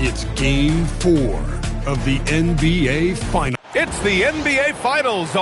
It's Game 4 of the NBA Finals. It's the NBA Finals.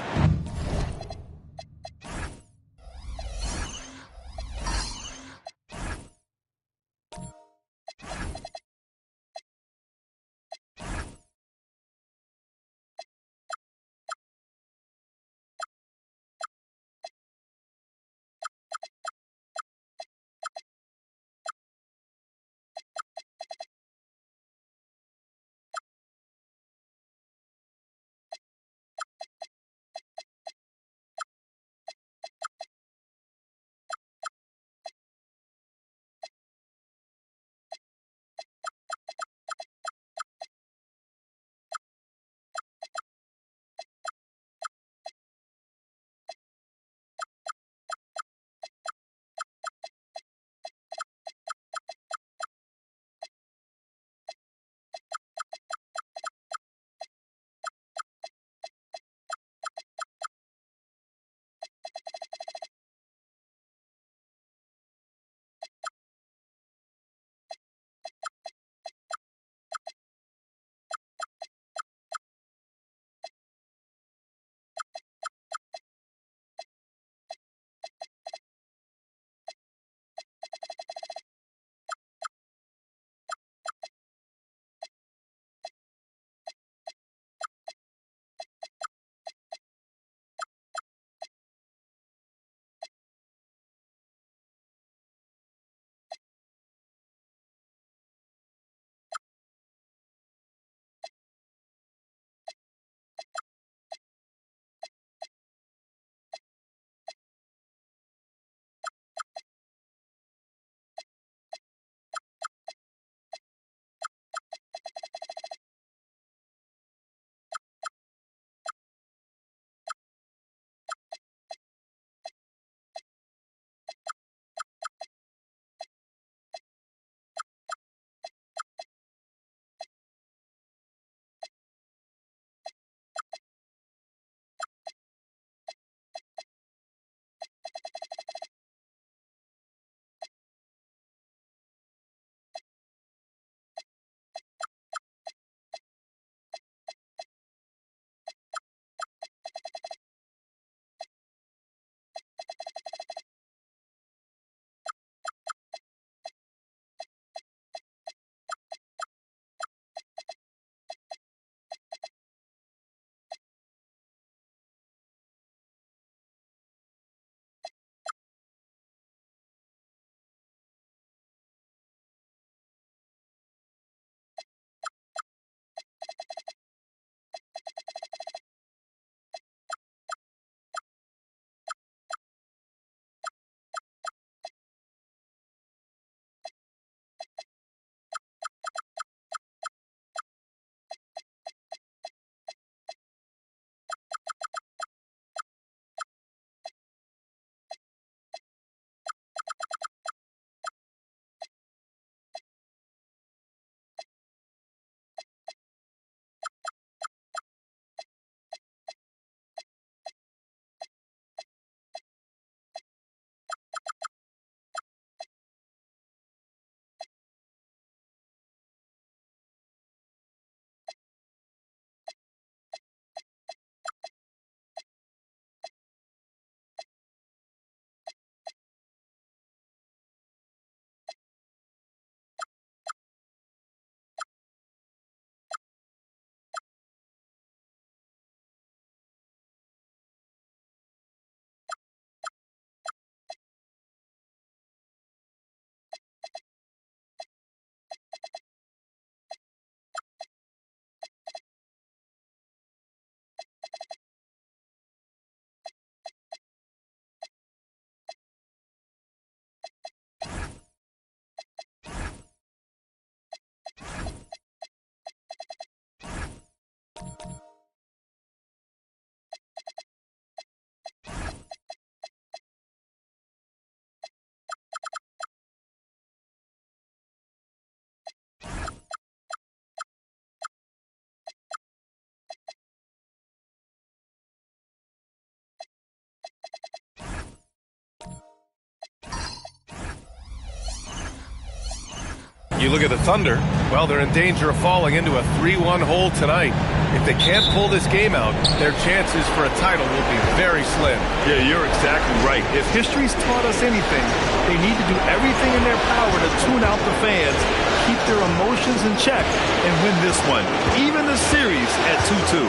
You look at the Thunder, well, they're in danger of falling into a 3-1 hole tonight. If they can't pull this game out, their chances for a title will be very slim. Yeah, you're exactly right. If history's taught us anything, they need to do everything in their power to tune out the fans, keep their emotions in check, and win this one, even the series at 2-2.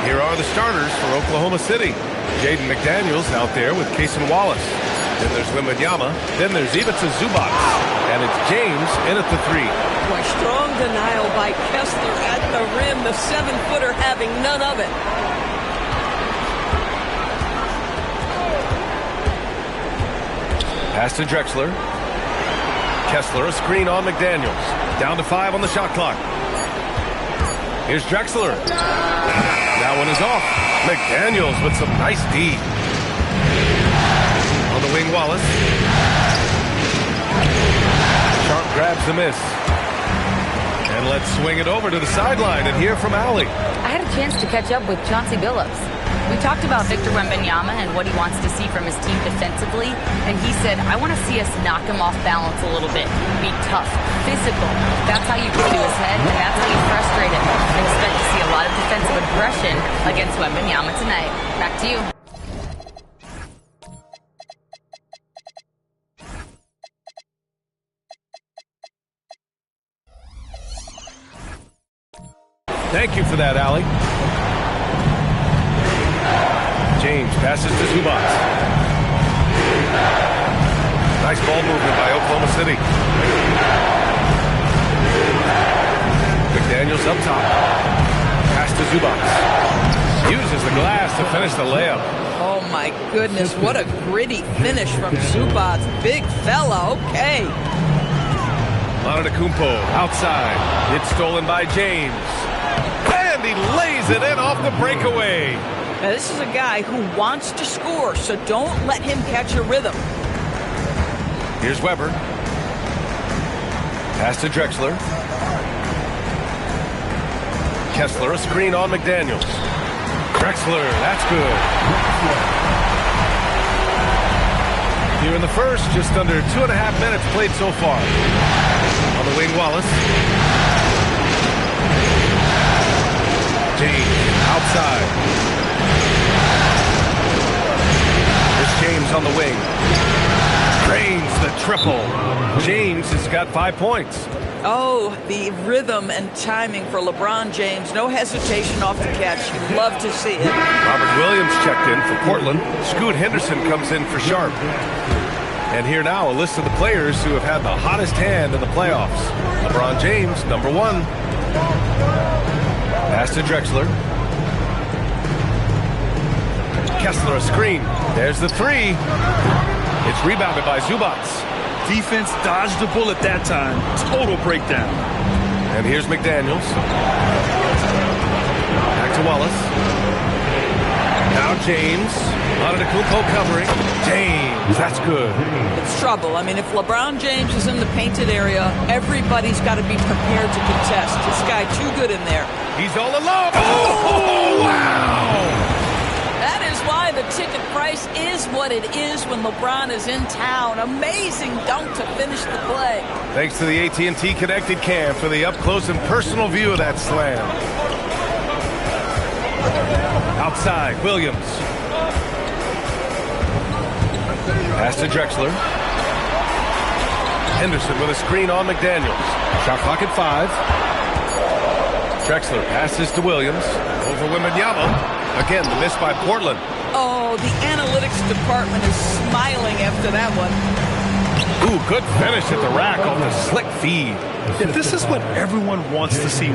Here are the starters for Oklahoma City. Jaden McDaniels out there with Cason Wallace. Then there's Wembanyama. Then there's Ivica Zubac. And it's James in at the 3. Boy, strong denial by Kessler at the rim. The 7-footer having none of it. Pass to Drexler. Kessler, a screen on McDaniels. Down to 5 on the shot clock. Here's Drexler. That one is off. McDaniels with some nice D. On the wing, Wallace. Sharp grabs the miss. And let's swing it over to the sideline and hear from Allie. I had a chance to catch up with Chauncey Billups. We talked about Victor Wembanyama and what he wants to see from his team defensively, and he said, I want to see us knock him off balance a little bit, be tough, physical. That's how you get to his head, and that's how you frustrate him. I expect to see a lot of defensive aggression against Wembanyama tonight. Back to you. Thank you for that, Allie. James passes to Zubac. Nice ball movement by Oklahoma City. McDaniels up top. Pass to Zubac. Uses the glass to finish the layup. Oh my goodness, what a gritty finish from Zubac. Big fella, okay. Antetokounmpo outside. It's stolen by James. And he lays it in off the breakaway. Now, this is a guy who wants to score, so don't let him catch a rhythm. Here's Weber. Pass to Drexler. Kessler, a screen on McDaniels. Drexler, that's good. Here in the first, just under 2.5 minutes played so far. On the wing, Wallace. James outside. Here's James on the wing. Drains the triple. James has got 5 points. Oh, the rhythm and timing for LeBron James. No hesitation off the catch. You love to see it. Robert Williams checked in for Portland. Scoot Henderson comes in for Sharp. And here now, a list of the players who have had the hottest hand in the playoffs. LeBron James, number 1. Pass to Drexler. Kessler, a screen. There's the 3. It's rebounded by Zubac. Defense dodged the bullet that time. Total breakdown. And here's McDaniels. Back to Wallace. Now James. Antetokounmpo covering. James, that's good. It's trouble. I mean, if LeBron James is in the painted area, everybody's got to be prepared to contest. This guy too good in there. He's all alone. Oh, wow! That is why the ticket price is what it is when LeBron is in town. Amazing dunk to finish the play. Thanks to the AT&T Connected Cam for the up-close and personal view of that slam. Outside, Williams. Pass to Drexler. Henderson with a screen on McDaniels. Shot clock at 5. Drexler passes to Williams. Over Wembanyama. Again, the miss by Portland. Oh, the analytics department is smiling after that one. Ooh, good finish at the rack on the slick feed. Yeah, this is what everyone wants to see.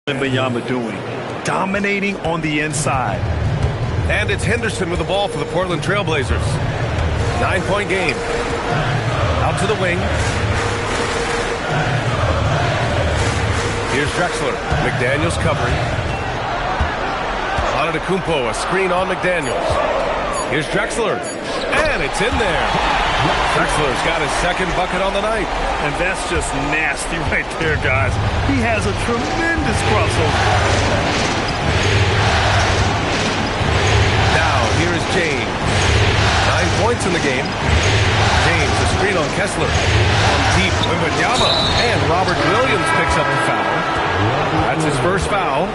Wembanyama doing? Dominating on the inside. And it's Henderson with the ball for the Portland Trailblazers. 9-point game. Out to the wing. Here's Drexler. McDaniels covering. Antetokounmpo, a screen on McDaniels. Here's Drexler. And it's in there. Drexler's got his second bucket on the night. And that's just nasty right there, guys. He has a tremendous crossover. Now, here is James. 9 points in the game. James, a screen on Kessler. From deep, Wembanyama. And Robert Williams picks up the foul. That's his first foul.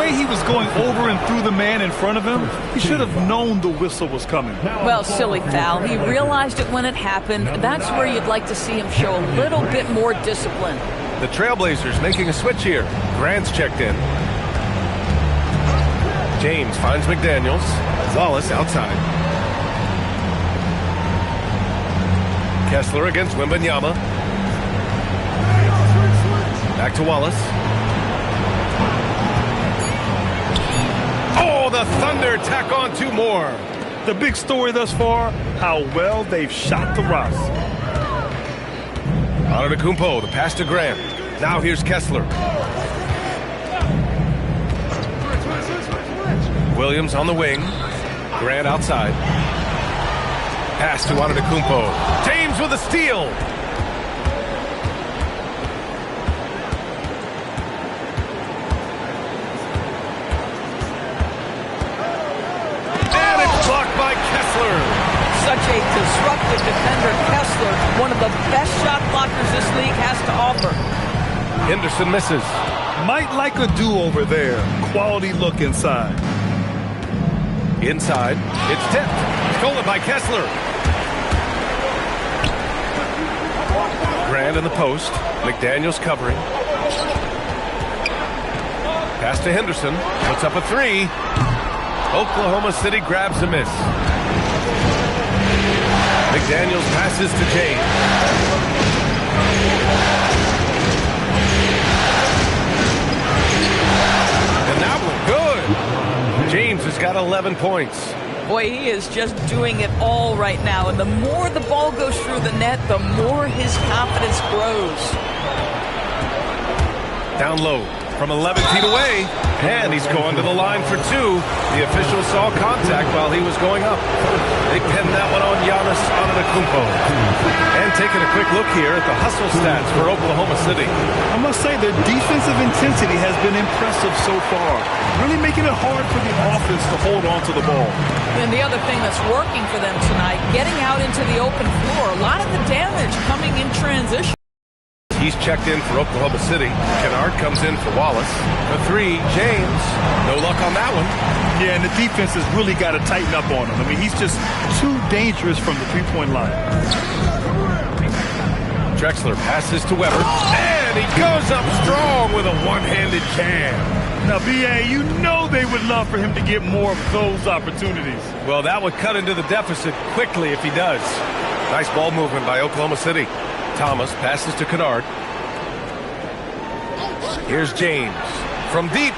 He was going over and through the man in front of him. He should have known the whistle was coming. Well, silly foul. He realized it when it happened. That's where you'd like to see him show a little bit more discipline. The Trailblazers making a switch here. Grant's checked in. James finds McDaniels. Wallace outside. Kessler against Wembanyama. Back to Wallace. Oh, the Thunder tack on 2 more. The big story thus far, how well they've shot the Ross. Antetokounmpo, the pass to Grant. Now here's Kessler. Williams on the wing. Grant outside. Pass to Antetokounmpo. James with a steal. Such a disruptive defender, Kessler, one of the best shot blockers this league has to offer. Henderson misses. Might like a do-over there. Quality look inside. Inside, it's tipped. Stolen by Kessler. Grant in the post. McDaniels covering. Pass to Henderson. Puts up a 3. Oklahoma City grabs a miss. McDaniels passes to James. And that one good. James has got 11 points. Boy, he is just doing it all right now. And the more the ball goes through the net, the more his confidence grows. Down low from 11 feet away. And he's going to the line for 2. The official saw contact while he was going up. They pinned that one on Giannis Antetokounmpo. And taking a quick look here at the hustle stats for Oklahoma City. I must say their defensive intensity has been impressive so far. Really making it hard for the offense to hold on to the ball. And the other thing that's working for them tonight, getting out into the open floor. A lot of the damage coming in transition. He's checked in for Oklahoma City. Kennard comes in for Wallace. The 3, James. No luck on that one. Yeah, and the defense has really got to tighten up on him. I mean, he's just too dangerous from the three-point line. Drexler passes to Weber. And he goes up strong with a one-handed jam. Now, B.A., you know they would love for him to get more of those opportunities. Well, that would cut into the deficit quickly if he does. Nice ball movement by Oklahoma City. Thomas passes to Kennard. Here's James from deep.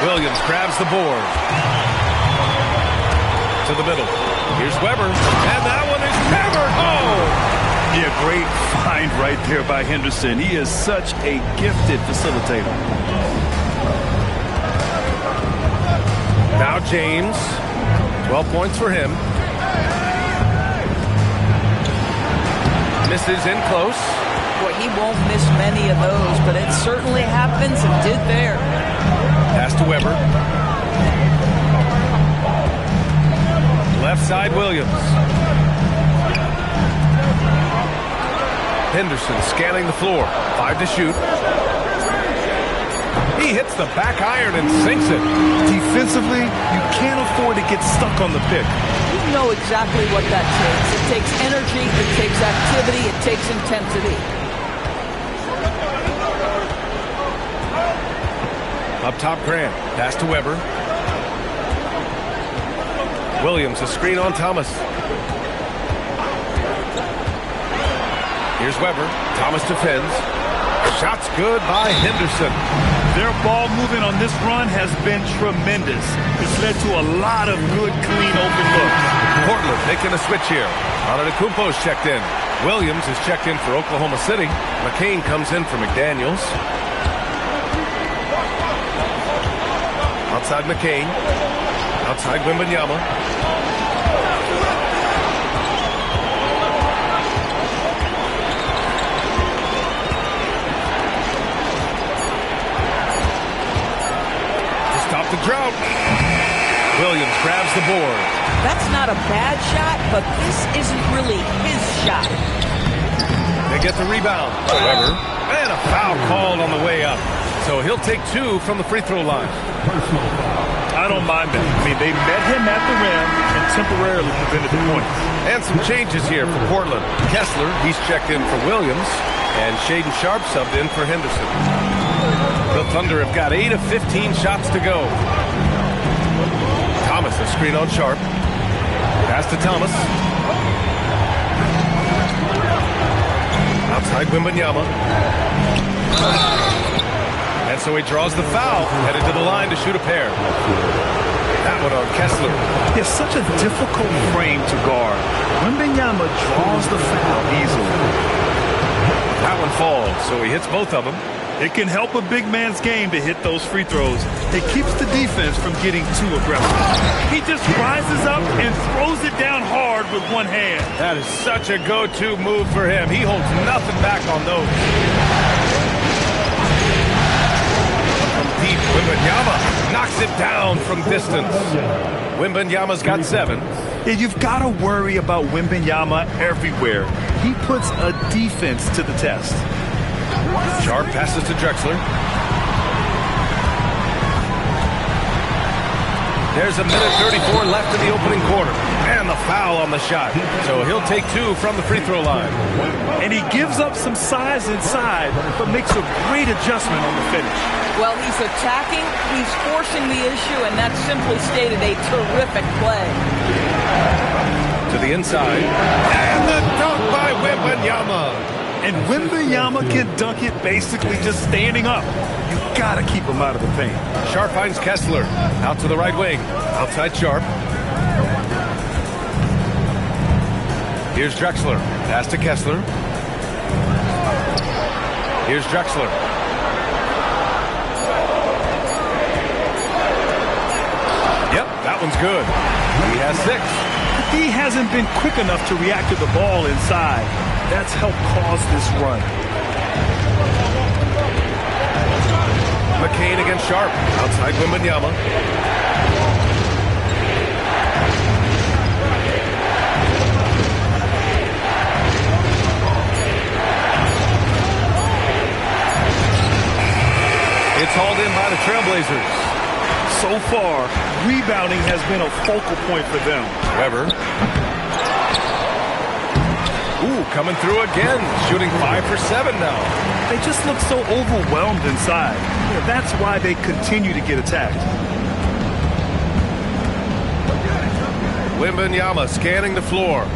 Williams grabs the board. To the middle. Here's Weber. And that one is hammered home. Yeah, great find right there by Henderson. He is such a gifted facilitator. Now James. 12 points for him. Misses in close. Boy, he won't miss many of those, but it certainly happens and did there. Pass to Weber. Left side, Williams. Henderson scanning the floor. 5 to shoot. He hits the back iron and sinks it. Defensively, you can't afford to get stuck on the pick. You know exactly what that takes. It takes energy, it takes activity, it takes intensity. Up top, Grant. Pass to Weber. Williams, a screen on Thomas. Here's Weber. Thomas defends. Shot's good by Henderson. Their ball movement on this run has been tremendous. It's led to a lot of good, clean, open looks. Portland making a switch here. Antetokounmpo's checked in. Williams is checked in for Oklahoma City. McCain comes in for McDaniels. Outside McCain. Outside Wembanyama. To stop the drought. Williams grabs the board. That's not a bad shot, but this isn't really his shot. They get the rebound. However, and a foul called on the way up. So he'll take 2 from the free throw line. I don't mind that. I mean, they met him at the rim and temporarily prevented the points. And some changes here for Portland. Kessler, he's checked in for Williams. And Shaedon Sharpe subbed in for Henderson. The Thunder have got 8 of 15 shots to go. Thomas, a screen on Sharpe. Pass to Thomas. Outside Wembanyama. And so he draws the foul, headed to the line to shoot a pair. That one on Kessler. It's such a difficult frame to guard. Wembanyama draws the foul easily. That one falls, so he hits both of them. It can help a big man's game to hit those free throws. It keeps the defense from getting too aggressive. He just rises up and throws it down hard with one hand. That is such a go-to move for him. He holds nothing back on those. From deep, Wembanyama knocks it down from distance. Wembanyama's got 7. Yeah, you've got to worry about Wembanyama everywhere. He puts a defense to the test. Sharpe passes to Drexler. There's a minute 34 left in the opening quarter. And the foul on the shot. So he'll take 2 from the free throw line. And he gives up some size inside, but makes a great adjustment on the finish. Well, he's attacking, he's forcing the issue, and that's simply stated a terrific play. To the inside. And the dunk by Wembanyama. And Wembanyama can dunk it basically just standing up. You gotta keep him out of the paint. Sharpe finds Kessler. Out to the right wing. Outside Sharpe. Here's Drexler. Pass to Kessler. Here's Drexler. Yep, that one's good. He has 6. He hasn't been quick enough to react to the ball inside. That's helped cause this run. McCain against Sharpe. Outside Wembanyama. It's hauled in by the Trailblazers. So far, rebounding has been a focal point for them. Weber. Ooh, coming through again. Shooting 5 for 7 now. They just look so overwhelmed inside. Yeah, that's why they continue to get attacked. Wembanyama scanning the floor.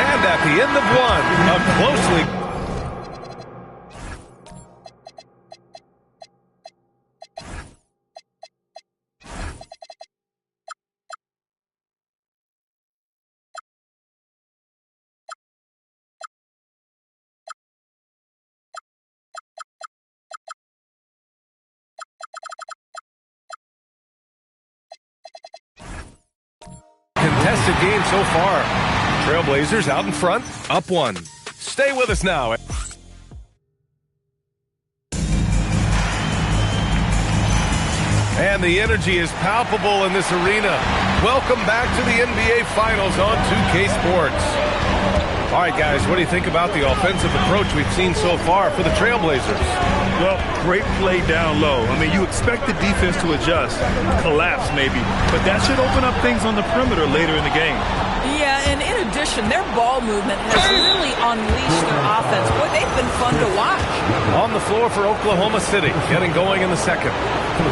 And at the end of one, a closely... contested game so far. Trailblazers out in front, up 1. Stay with us now. And the energy is palpable in this arena. Welcome back to the NBA Finals on 2K Sports. All right, guys, what do you think about the offensive approach we've seen so far for the Trailblazers? Well, great play down low. I mean, you expect the defense to adjust, collapse maybe, but that should open up things on the perimeter later in the game. Yeah, and in addition, their ball movement has really unleashed their offense. Boy, they've been fun to watch. On the floor for Oklahoma City, getting going in the second.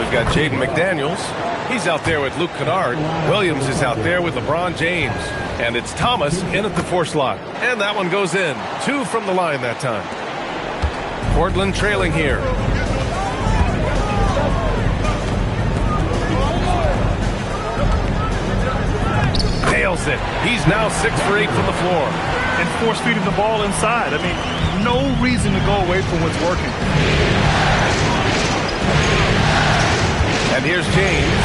We've got Jaden McDaniels. He's out there with Luke Kennard. Williams is out there with LeBron James. And it's Thomas in at the 4 slot. And that one goes in. 2 from the line that time. Portland trailing here. Nails it. He's now 6 for 8 from the floor. And force feeding the ball inside. I mean, no reason to go away from what's working. And here's James.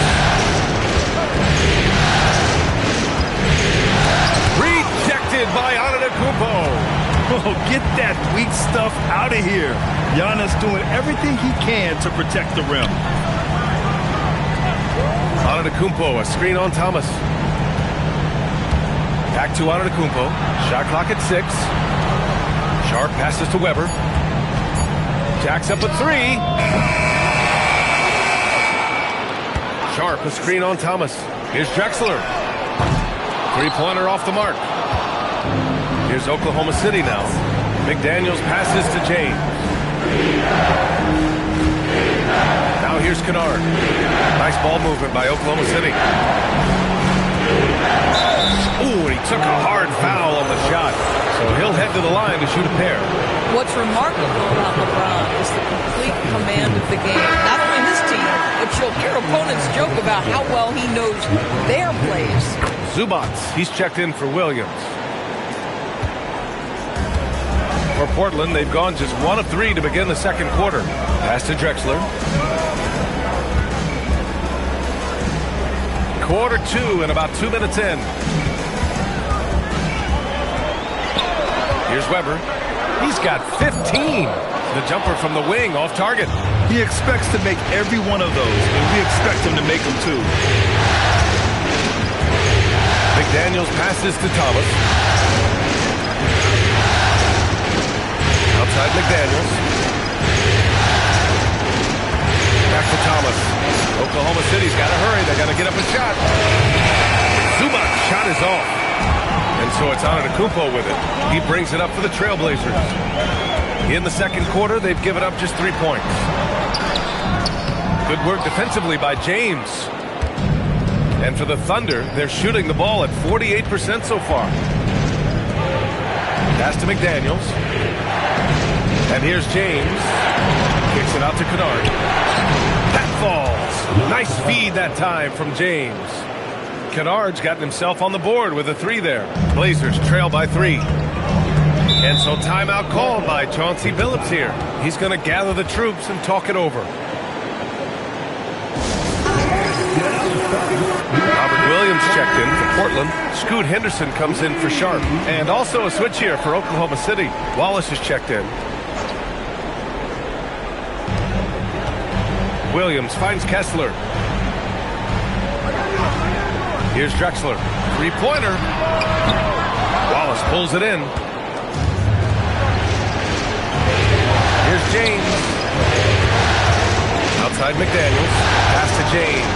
Rejected by Antetokounmpo. Oh, get that weak stuff out of here. Giannis doing everything he can to protect the rim. Antetokounmpo, a screen on Thomas. Back to Antetokounmpo. Shot clock at 6. Sharp passes to Weber. Jacks up a 3. Sharp, a screen on Thomas. Here's Drexler. Three-pointer off the mark. Here's Oklahoma City now. McDaniels passes to James. Now here's Kennard. Nice ball movement by Oklahoma City. Ooh, and he took a hard foul on the shot. So he'll head to the line to shoot a pair. What's remarkable about LeBron is the complete command of the game. Not only his team, but you'll hear opponents joke about how well he knows their plays. Zubac, he's checked in for Williams. For Portland, they've gone just 1 of 3 to begin the second quarter. Pass to Drexler. Quarter 2 and about 2 minutes in. Here's Weber. He's got 15. The jumper from the wing off target. He expects to make every one of those, and we expect him to make them too. McDaniels passes to Thomas. Outside McDaniels. Back to Thomas. Oklahoma City's got to hurry. They got to get up a shot. Zubac's shot is off. And so it's Antetokounmpo with it. He brings it up for the Trailblazers. In the second quarter, they've given up just 3 points. Good work defensively by James. And for the Thunder, they're shooting the ball at 48% so far. Pass to McDaniels. And here's James. Kicks it out to Kennard. That falls. Nice feed that time from James. Kennard's gotten himself on the board with a 3 there. Blazers trail by 3. And so timeout called by Chauncey Billups here. He's going to gather the troops and talk it over. Robert Williams checked in for Portland. Scoot Henderson comes in for Sharp. And also a switch here for Oklahoma City. Wallace is checked in. Williams finds Kessler. Here's Drexler. Three-pointer. Wallace pulls it in. Here's James. Outside McDaniels. Pass to James.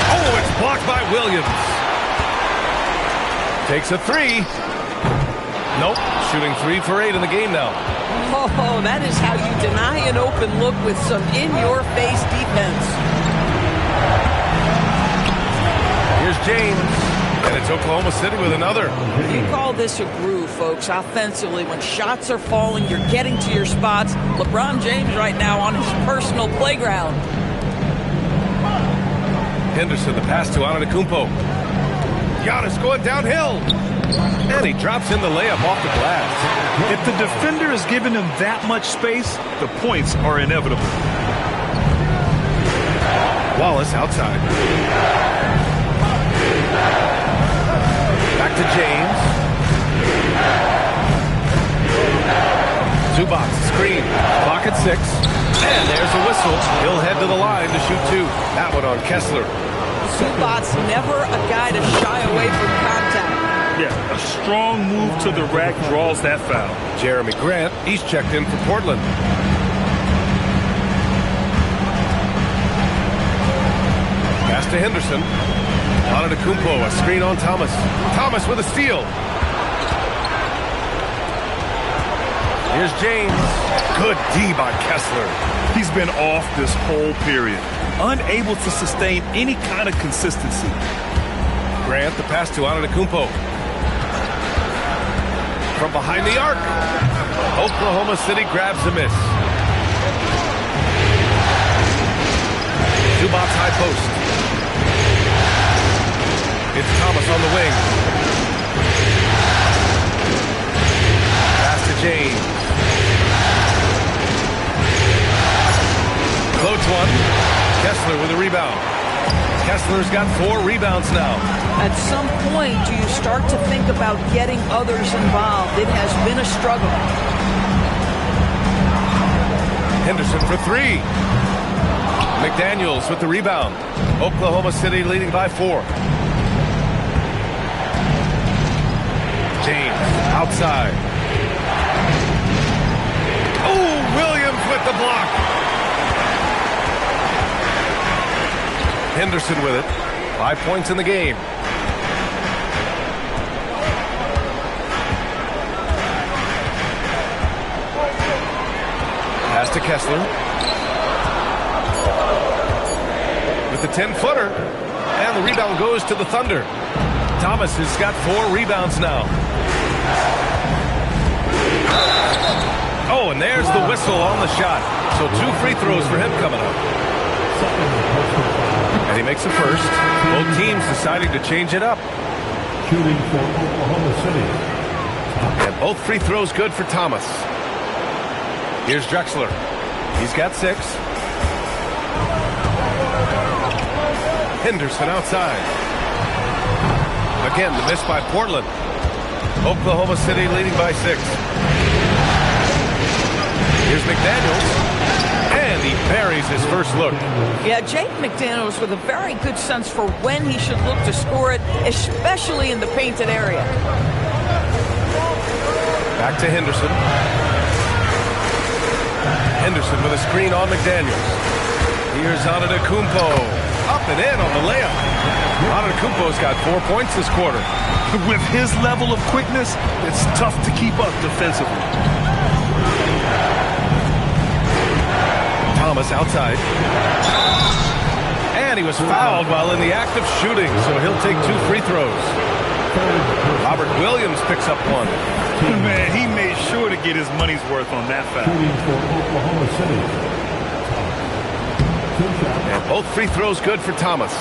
Oh, it's blocked by Williams. Takes a 3. Nope. Shooting 3 for 8 in the game now. Oh, that is how you deny an open look with some in-your-face defense. Here's James. And it's Oklahoma City with another. You call this a groove, folks. Offensively, when shots are falling, you're getting to your spots. LeBron James right now on his personal playground. Henderson, the pass to Antetokounmpo. Giannis going downhill. And he drops in the layup off the glass. If the defender is giving him that much space, the points are inevitable. Wallace outside. Back to James. Zubac, screen. Clock at 6. And there's a whistle. He'll head to the line to shoot 2. That one on Kessler. Zubac's never a guy to shy away from contact. Yeah, a strong move to the rack draws that foul. Jeremy Grant, he's checked in for Portland. Pass to Henderson. Antetokounmpo, a screen on Thomas. Thomas with a steal. Here's James. Good D by Kessler. He's been off this whole period, unable to sustain any kind of consistency. Grant, the pass to Antetokounmpo. From behind the arc. Oklahoma City grabs the miss. Zubac high post. It's Thomas on the wing. Pass to James. Floats one. Kessler with a rebound. Kessler's got 4 rebounds now. At some point, do you start to think about getting others involved? It has been a struggle. Henderson for 3. McDaniels with the rebound. Oklahoma City leading by 4. James outside. Oh, Williams with the block. Henderson with it. 5 points in the game. Pass to Kessler. With the 10-footer. And the rebound goes to the Thunder. Thomas has got 4 rebounds now. Oh, and there's the whistle on the shot. So 2 free throws for him coming up. And he makes the first. Both teams deciding to change it up. Shooting for Oklahoma City. And both free throws good for Thomas. Here's Drexler. He's got 6. Henderson outside. Again, the miss by Portland. Oklahoma City leading by 6. Here's McDaniels. And he buries his first look. Yeah, Jake McDaniels with a very good sense for when he should look to score it, especially in the painted area. Back to Henderson. Henderson with a screen on McDaniels. Here's Antetokounmpo. Up and in on the layup. Antetokounmpo's got 4 points this quarter. With his level of quickness, it's tough to keep up defensively. Thomas outside. And he was fouled while in the act of shooting, so he'll take 2 free throws. Robert Williams picks up 1. Man, he made sure to get his money's worth on that foul. Shooting for Oklahoma City. And both free throws good for Thomas.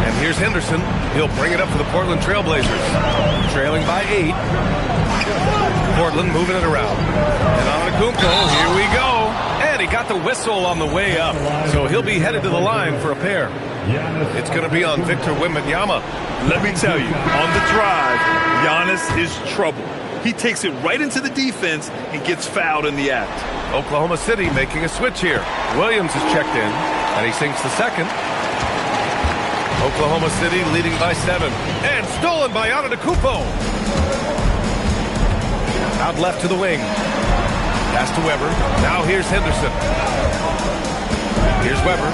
And here's Henderson. He'll bring it up for the Portland Trailblazers. Trailing by 8. Portland moving it around. And Antetokounmpo, here we go. And he got the whistle on the way up. So he'll be headed to the line for a pair. It's going to be on Victor Wembanyama. Let me tell you, on the drive, Giannis is trouble. He takes it right into the defense and gets fouled in the act. Oklahoma City making a switch here. Williams is checked in, and he sinks the second. Oklahoma City leading by 7. And stolen by Antetokounmpo. Out left to the wing. Pass to Weber. Now here's Henderson. Here's Weber.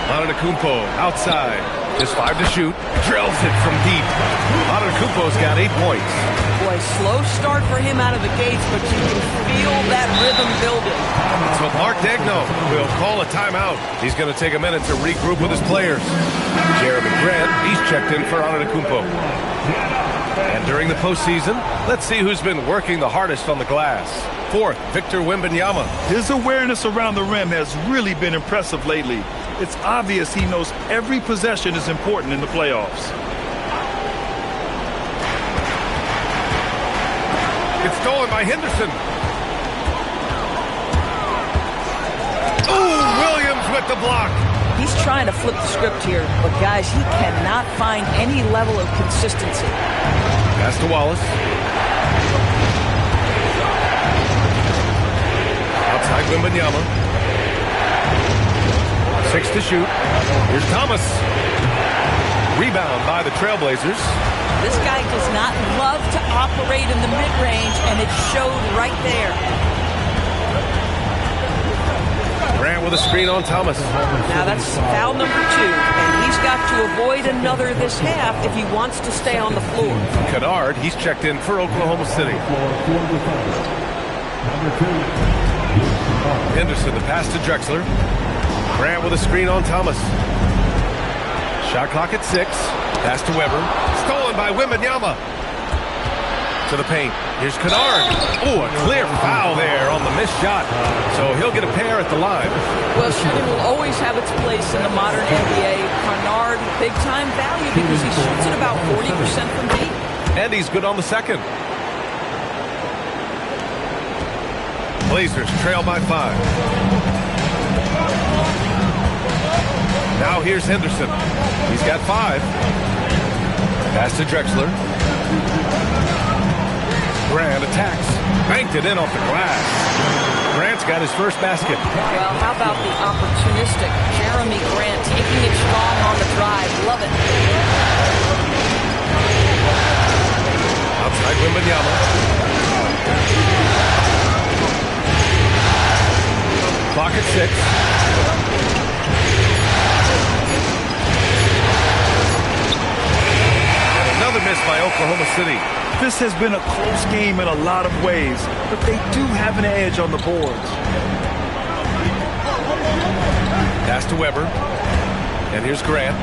Antetokounmpo outside. Just 5 to shoot. Drills it from deep. Antetokounmpo's got 8 points. Boy, slow start for him out of the gates, but you can feel that rhythm building. So Mark Daigneault will call a timeout. He's going to take a minute to regroup with his players. Jeremy Grant, he's checked in for Antetokounmpo. And during the postseason, let's see who's been working the hardest on the glass. 4th, Victor Wembanyama. His awareness around the rim has really been impressive lately. It's obvious he knows every possession is important in the playoffs. It's stolen by Henderson. Oh, Williams with the block. He's trying to flip the script here, but guys, he cannot find any level of consistency. Pass to Wallace. Outside Wembanyama. 6 to shoot. Here's Thomas. Rebound by the Trailblazers. This guy does not love to operate in the mid-range, and it showed right there. Grant with a screen on Thomas. Now that's foul number 2, and he's got to avoid another this half if he wants to stay on the floor. Kennard, he's checked in for Oklahoma City. Henderson, the pass to Drexler. Grant with a screen on Thomas. Shot clock at 6. Pass to Weber. Stolen by Wembanyama. To the paint. Here's Kennard. Oh, a clear foul there on the missed shot. So he'll get a pair at the line. Well, shooting will always have its place in the modern NBA. Kennard, big-time value because he shoots at about 40% from deep. And he's good on the second. Blazers trail by 5. Now here's Henderson. He's got 5. Pass to Drexler. Grant attacks. Banked it in off the glass. Grant's got his first basket. Well, how about the opportunistic Jeremy Grant taking it strong on the drive? Love it. Outside Wembanyama. Clock at 6. And another miss by Oklahoma City. This has been a close game in a lot of ways, but they do have an edge on the boards. Pass to Weber. And here's Grant.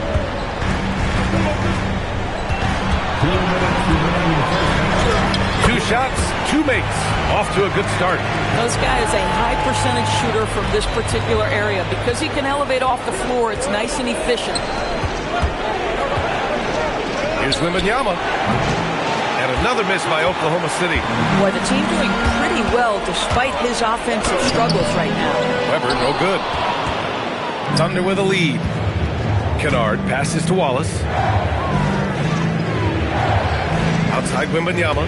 2 shots, 2 makes. Off to a good start. This guy is a high percentage shooter from this particular area. Because he can elevate off the floor, it's nice and efficient. Here's Wembanyama. And another miss by Oklahoma City. Boy, the team doing pretty well despite his offensive struggles right now. Weber, no good. Thunder with a lead. Kennard passes to Wallace. Outside Wembanyama.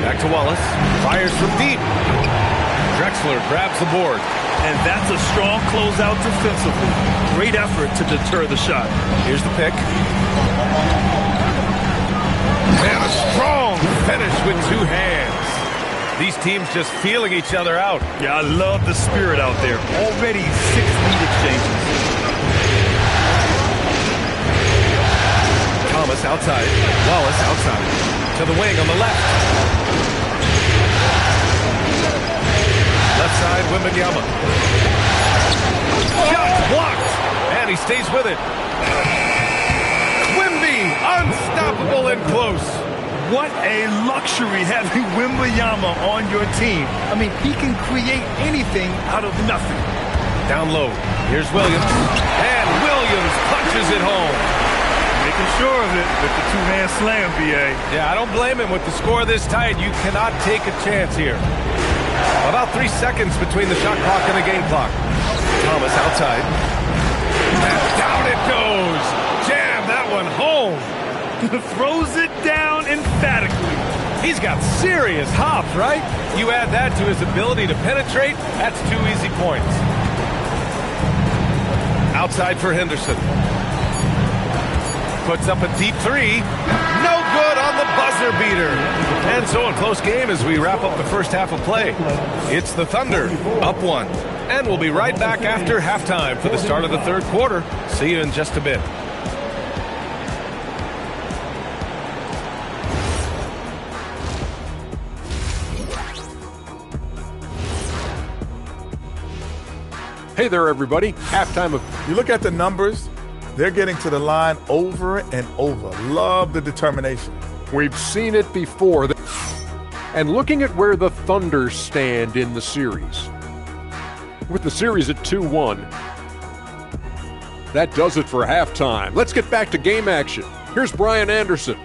Back to Wallace. Fires from deep. Drexler grabs the board. And that's a strong closeout defensively. Great effort to deter the shot. Here's the pick. And a strong finish with 2 hands. These teams just feeling each other out. Yeah, I love the spirit out there. Already 6 lead exchanges. Thomas outside. Wallace outside. To the wing on the left. Left side, Wembanyama. Shot blocked. And he stays with it. Wemby, unstoppable and close. What a luxury having Wembanyama on your team. I mean, he can create anything out of nothing. Down low. Here's Williams. And Williams punches it home. Making sure of it with the 2-hand slam, B.A. Yeah, I don't blame him. With the score this tight, you cannot take a chance here. About 3 seconds between the shot clock and the game clock. Thomas outside. And down it goes. Jam that one home. Throws it down emphatically. He's got serious hop, right? You add that to his ability to penetrate, that's 2 easy points. Outside for Henderson. Puts up a deep 3. No good on the buzzer beater. And so a close game as we wrap up the first half of play. It's the Thunder, up 1. And we'll be right back after halftime for the start of the 3rd quarter. See you in just a bit. Hey there, everybody. Halftime of... You look at the numbers, they're getting to the line over and over. Love the determination. We've seen it before. And looking at where the Thunder stand in the series. With the series at 2-1. That does it for halftime. Let's get back to game action. Here's Brian Anderson.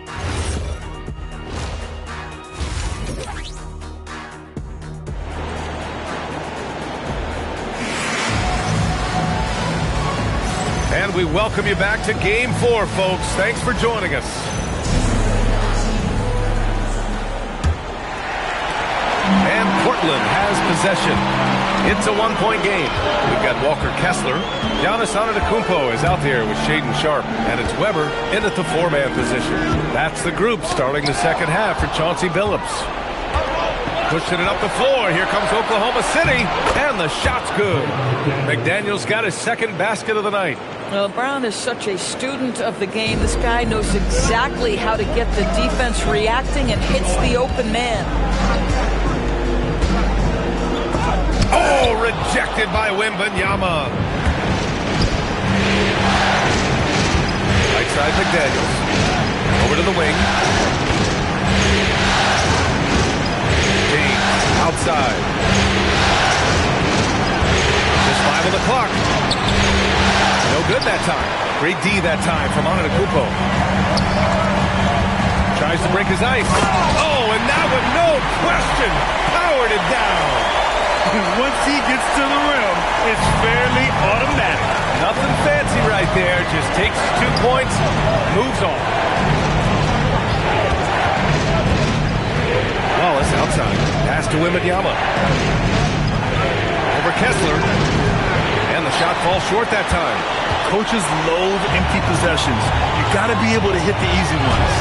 And we welcome you back to Game 4, folks. Thanks for joining us. And Portland has possession. It's a 1-point game. We've got Walker Kessler. Giannis Antetokounmpo is out there with Shaedon Sharpe. And it's Weber in at the 4-man position. That's the group starting the second half for Chauncey Billups. Pushing it up the floor. Here comes Oklahoma City. And the shot's good. McDaniels got his second basket of the night. Well, Brown is such a student of the game. This guy knows exactly how to get the defense reacting and hits the open man. Oh, rejected by Wembanyama. Right side McDaniels. Over to the wing. James outside. Just 5 on the clock. No good that time. Great D that time from Antetokounmpo. Tries to break his ice. Oh, and that one, no question, powered it down. Once he gets to the rim, it's fairly automatic. Nothing fancy right there. Just takes 2 points, moves on. Wallace outside. Pass to Wembanyama. Over Kessler. And the shot falls short that time. Coaches loathe empty possessions. You got to be able to hit the easy ones.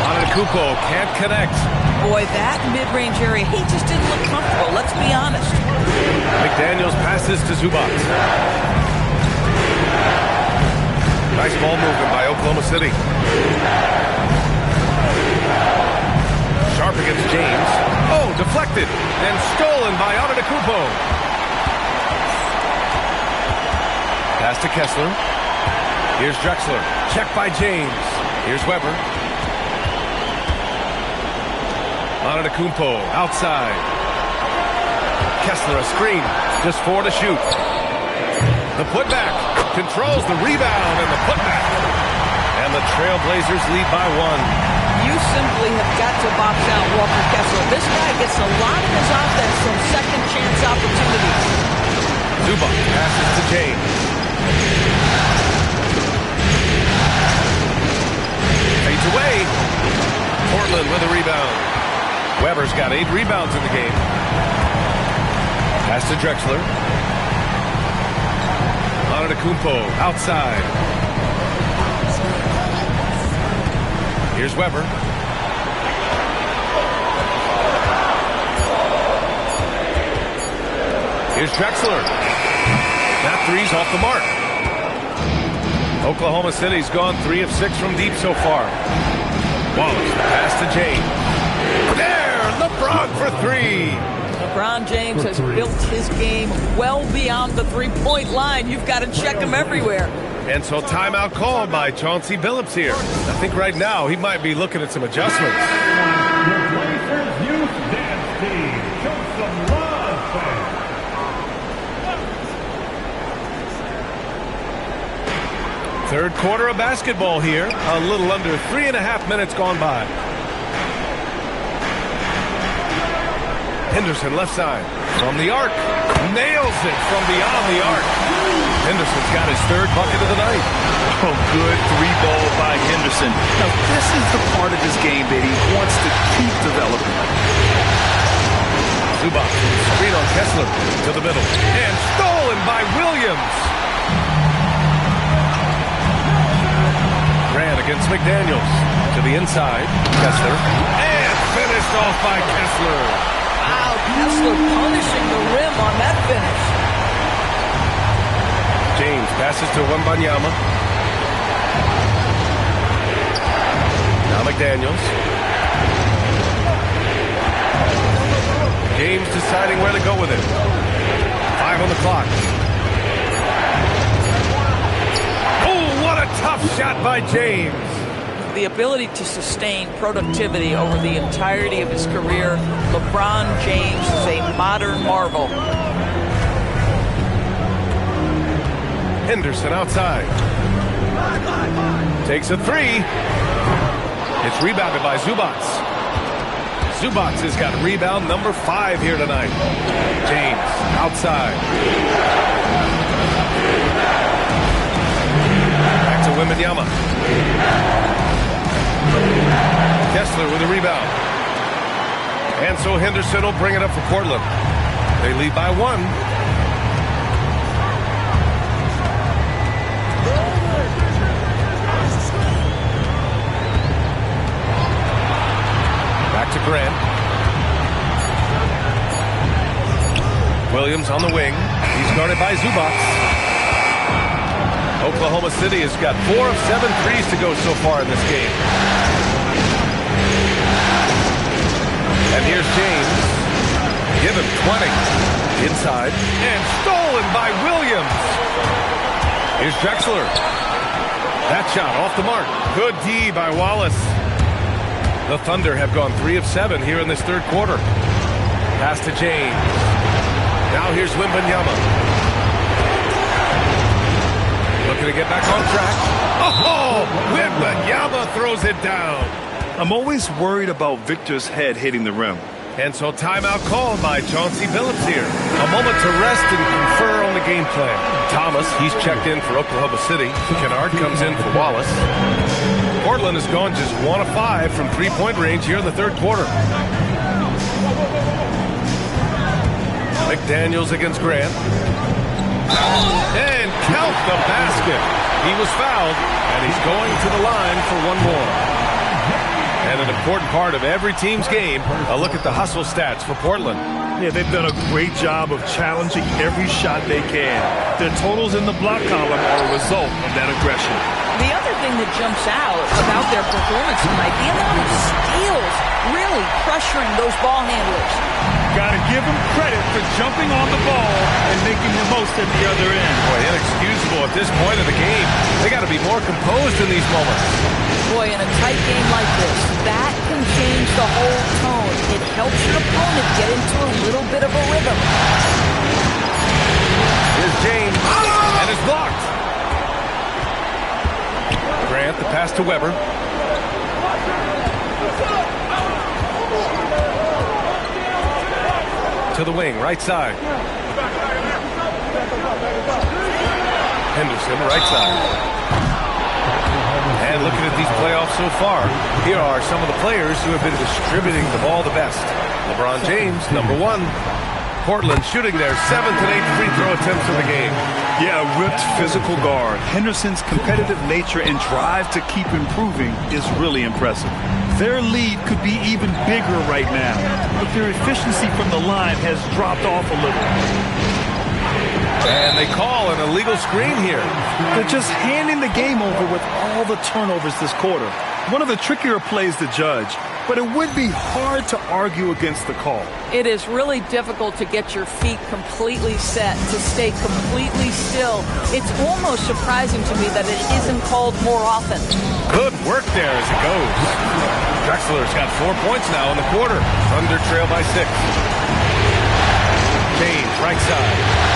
Antetokounmpo can't connect. Boy, that mid-range area, he just didn't look comfortable. Let's be honest. McDaniels passes to Zubac. Nice ball movement by Oklahoma City. Sharp against James. Oh, deflected and stolen by Antetokounmpo. Pass to Kessler. Here's Drexler. Check by James. Here's Weber. Antetokounmpo outside. Kessler a screen. Just 4 to shoot. The putback. Controls the rebound and the putback. And the Trailblazers lead by 1. You simply have got to box out Walker Kessler. This guy gets a lot of his offense from second chance opportunities. Zubac passes to James. Fades away. Portland with a rebound. Weber's got 8 rebounds in the game. Pass to Drexler. Antetokounmpo outside. Here's Weber. Here's Drexler. That three's off the mark. Oklahoma City's gone 3 of 6 from deep so far. Wallace, pass to James. There, LeBron for 3. LeBron James has built his game well beyond the three-point line. You've got to check him everywhere. And so timeout called by Chauncey Billups here. I think right now he might be looking at some adjustments. Your Blazers Youth Dance Team. Show some love, fans. Third quarter of basketball here. A little under 3.5 minutes gone by. Henderson left side from the arc. Nails it from beyond the arc. Henderson's got his 3rd bucket of the night. Oh, good 3-ball by Henderson. Now, this is the part of this game that he wants to keep developing. Zubac, screen on Kessler to the middle. And stolen by Williams. Grant against McDaniels. To the inside. Kessler. And finished off by Kessler. Wow, Kessler punishing the rim on that finish. James passes to Wembanyama. Now McDaniels. James deciding where to go with it. 5 on the clock. Oh, what a tough shot by James. The ability to sustain productivity over the entirety of his career. LeBron James is a modern marvel. Henderson outside. Takes a 3. It's rebounded by Zubac. Zubac has got rebound number 5 here tonight. James outside. Back to Wembanyama. Kessler with a rebound. And so Henderson will bring it up for Portland. They lead by 1. Back to Grant. Williams on the wing. He's guarded by Zubac. Oklahoma City has got 4 of 7 threes to go so far in this game. And here's James. Give him 20. Inside. And stolen by Williams. Here's Drexler. That shot off the mark. Good D by Wallace. The Thunder have gone 3 of 7 here in this third quarter. Pass to James. Now here's Wembanyama. Looking to get back on track. Oh, Wembanyama throws it down. I'm always worried about Victor's head hitting the rim. And so timeout called by Chauncey Billups here. A moment to rest and confer on the game plan. Thomas, he's checked in for Oklahoma City. Kennard comes in for Wallace. Portland has gone just 1 of 5 from three-point range here in the third quarter. McDaniels against Grant. And count the basket. He was fouled, and he's going to the line for one more. And an important part of every team's game, a look at the hustle stats for Portland. Yeah, they've done a great job of challenging every shot they can. Their totals in the block column are a result of that aggression. The other thing that jumps out about their performance tonight, the amount of steals, really pressuring those ball handlers. Got to give them credit for jumping on the ball and making the most at the other end. Boy, inexcusable at this point of the game. They got to be more composed in these moments. Boy, in a tight game like this, that can change the whole tone. It helps your opponent get into a little bit of a rhythm. Here's James, and it's blocked. Grant, the pass to Weber. To the wing, right side. Henderson, right side. And looking at these playoffs so far, here are some of the players who have been distributing the ball the best. LeBron James, number 1. Portland shooting their 7th and 8th free throw attempts of the game. Yeah, ripped physical guard. Henderson's competitive nature and drive to keep improving is really impressive. Their lead could be even bigger right now, but their efficiency from the line has dropped off a little. And they call an illegal screen here. They're just handing the game over with all the turnovers this quarter. One of the trickier plays to judge, but it would be hard to argue against the call. It is really difficult to get your feet completely set, to stay completely still. It's almost surprising to me that it isn't called more often. Good work there as it goes. Drexler's got 4 points now in the quarter. Thunder trail by 6. James, right side.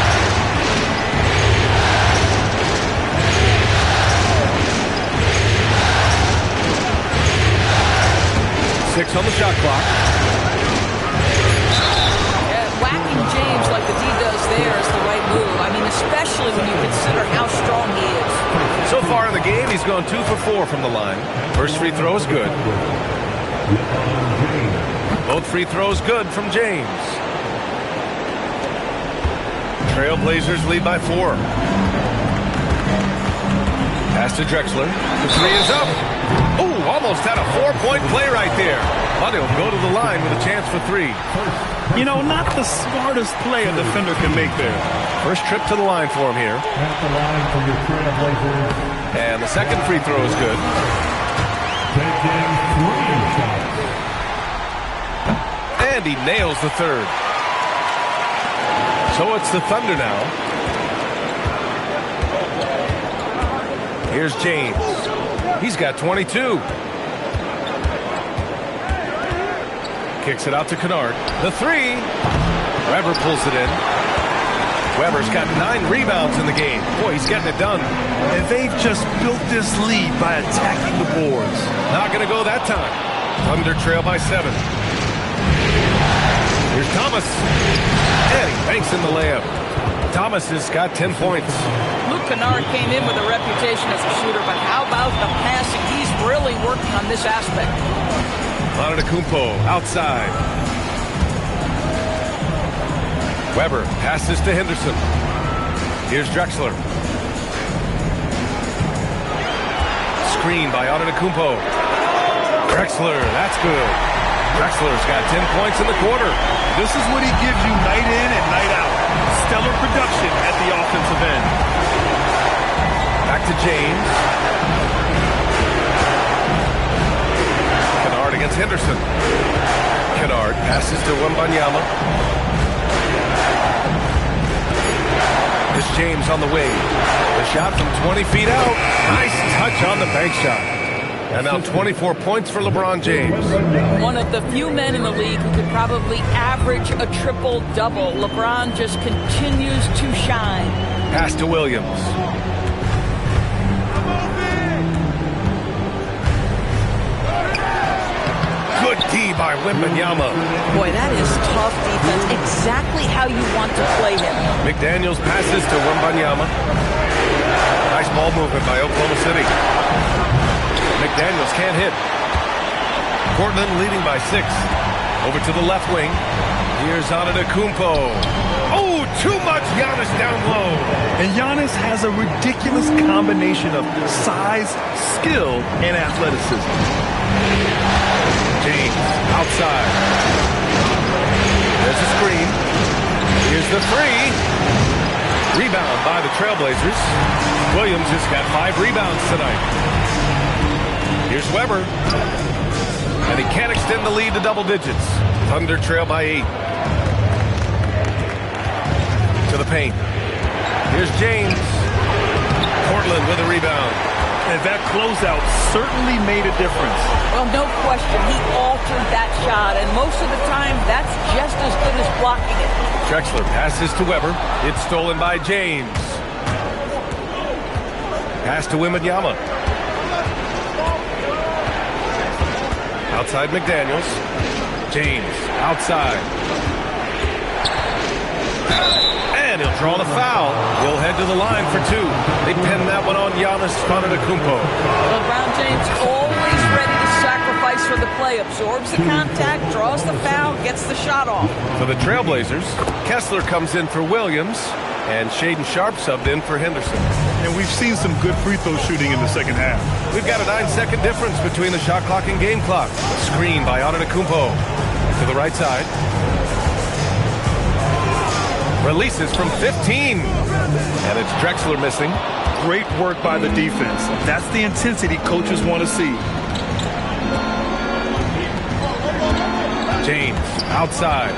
6 on the shot clock. Yeah, whacking James like the D does there is the right move. I mean, especially when you consider how strong he is. So far in the game, he's gone 2 for 4 from the line. First free throw is good. Both free throws good from James. Trailblazers lead by 4. Pass to Drexler. The 3 is up. Ooh, almost had a 4-point play right there. But he'll go to the line with a chance for 3. You know, not the smartest play a defender can make there. First trip to the line for him here. At the line for your Trailblazers. And the second free throw is good. Taking 3 shots. And he nails the third. So it's the Thunder now. Here's James. He's got 22. Kicks it out to Kennard. The 3. Weber pulls it in. Weber's got 9 rebounds in the game. Boy, he's getting it done. And they've just built this lead by attacking the boards. Not going to go that time. Thunder trail by 7. Here's Thomas. And he banks in the layup. Thomas has got 10 points. Luke Kennard came in with a reputation as a shooter, but how about the passing? He's really working on this aspect. Antetokounmpo outside. Weber passes to Henderson. Here's Drexler. Screen by Antetokounmpo. Drexler, that's good. Drexler's got 10 points in the quarter. This is what he gives you night in and night out. Stellar production at the offensive end. Back to James. Kennard against Henderson. Kennard passes to Wembanyama. This James on the wing. The shot from 20 feet out. Nice touch on the bank shot. And now 24 points for LeBron James. One of the few men in the league who could probably average a triple-double. LeBron just continues to shine. Pass to Williams. Good D by Wembanyama. Boy, that is tough defense. Exactly how you want to play him. McDaniels passes to Wembanyama. Nice ball movement by Oklahoma City. McDaniels can't hit. Portland leading by 6. Over to the left wing. Here's Antetokounmpo. Oh, too much Giannis down low. And Giannis has a ridiculous combination of size, skill, and athleticism. James outside. There's a screen. Here's the three. Rebound by the Trailblazers. Williams has got 5 rebounds tonight. Here's Weber. And he can't extend the lead to double digits. Thunder trail by 8. To the paint. Here's James. Portland with a rebound. And that closeout certainly made a difference. Well, no question. He altered that shot, and most of the time, that's just as good as blocking it. Drexler passes to Weber. It's stolen by James. Pass to Wembanyama. Outside McDaniels. James outside. And he'll draw the foul. He'll head to the line for 2. They pin that one on Giannis Antetokounmpo. LeBron James always ready to sacrifice for the play. Absorbs the contact, draws the foul, gets the shot off. For the Trailblazers, Kessler comes in for Williams, and Shaedon Sharpe subbed in for Henderson. And we've seen some good free throw shooting in the second half. We've got a 9-second difference between the shot clock and game clock. Screen by Antetokounmpo. To the right side. Releases from 15. And it's Drexler missing. Great work by the defense. That's the intensity coaches want to see. James outside.